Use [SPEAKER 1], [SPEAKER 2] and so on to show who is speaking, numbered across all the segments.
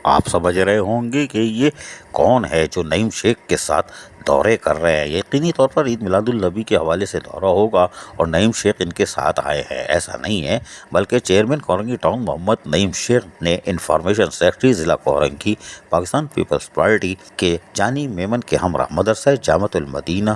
[SPEAKER 1] آپ سمجھ رہے ہوں گے کہ یہ کون ہے جو نعیم شیخ کے ساتھ دورے کر رہے ہیں۔ یقینی طور پر عید میلاد النبی کے حوالے سے دورہ ہوگا اور نعیم شیخ ان کے ساتھ آئے ہیں، ایسا نہیں ہے، بلکہ چیئرمین کورنگی ٹاؤن محمد نعیم شیخ نے انفارمیشن سیکرٹری ضلع کورنگی پاکستان پیپلز پارٹی کے جانی میمن کے ہمراہ مدرسہ جامعۃ المدینہ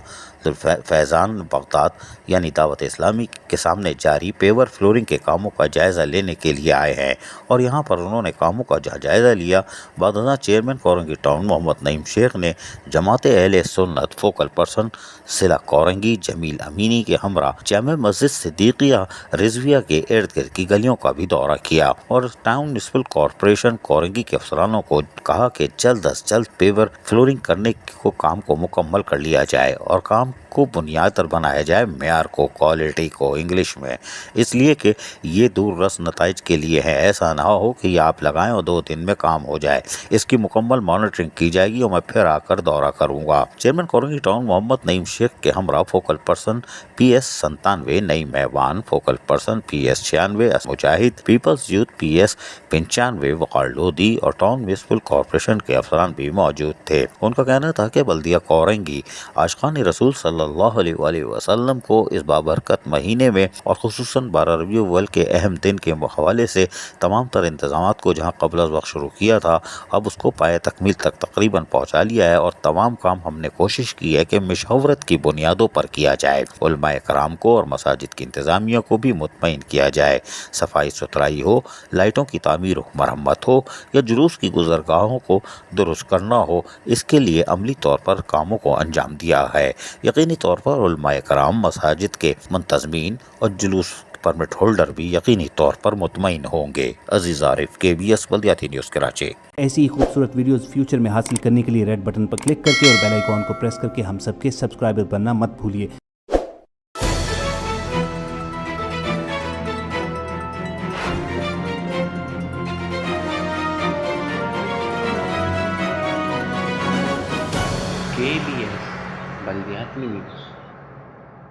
[SPEAKER 1] فیضان بغداد یعنی دعوت اسلامی کے سامنے جاری پیور فلورنگ کے کاموں کا جائزہ لینے کے لیے آئے ہیں، اور یہاں پر انہوں نے کاموں کا جائزہ لیا۔ بعد ازاں چیئرمین کورنگی ٹاؤن محمد نعیم شیخ نے جماعت اہل سنت فوکل پرسن ضلع کورنگی جمیل امینی کے ہمراہ جامع مسجد صدیقیہ رضویہ کے ارد گرد کی گلیوں کا بھی دورہ کیا، اور ٹاؤن میونسپل کارپوریشن کورنگی کے افسرانوں کو کہا کہ جلد از جلد پیور فلورنگ کرنے کو کام کو مکمل کر لیا جائے اور کام کو بنیاد پر بنایا جائے، معیار کو، کوالٹی کو، انگلش میں، اس لیے کہ یہ دور رس نتائج کے لیے ہے۔ ایسا نہ ہو کہ یہ آپ لگائیں اور 2 دن میں کام ہو جائے، اس کی مکمل مانیٹرنگ کی جائے گی اور میں پھر آ کر دورہ کروں گا۔ چیئرمین کورنگی ٹاؤن محمد نعیم شیخ کے ہمراہ فوکل پرسن پی ایس 97 نعیم ایوان، فوکل پرسن پی ایس 96 مجاہد، پیپلز یوتھ پی ایس 95 وقار لودھی اور ٹاؤن میونسپل کارپوریشن کے افسران بھی موجود تھے۔ ان کا کہنا تھا کہ بلدیہ کورنگی عاشقان رسول صلی اللہ علیہ وآلہ وسلم کو اس بابرکت مہینے میں اور خصوصاً 12 ربیع الاول کے اہم دن کے حوالے سے تمام تر انتظامات کو جہاں قبل از وقت شروع کیا تھا، اب اس کو پائے تکمیل تک تقریباً پہنچا لیا ہے، اور تمام کام ہم نے کوشش کی ہے کہ مشاورت کی بنیادوں پر کیا جائے، علماء کرام کو اور مساجد کی انتظامیہ کو بھی مطمئن کیا جائے، صفائی ستھرائی ہو، لائٹوں کی تعمیر و مرمت ہو یا جلوس کی گزرگاہوں کو درست کرنا ہو، اس کے لیے عملی طور پر کاموں کو انجام دیا ہے۔ یقینی طور پر علماء کرام، مساجد کے منتظمین اور جلوس پرمٹ ہولڈر بھی یقینی طور پر مطمئن ہوں گے۔ عزیز عارف، KBS بلدیاتی نیوز کراچی۔
[SPEAKER 2] ایسی ہی خوبصورت ویڈیوز فیوچر میں حاصل کرنے کے لیے ریڈ بٹن پر کلک کر کے اور بیل آئیکن کو پریس کر کے ہم سب کے سبسکرائبر بننا مت بھولیے۔
[SPEAKER 3] KBS بلدیاتی نیوز۔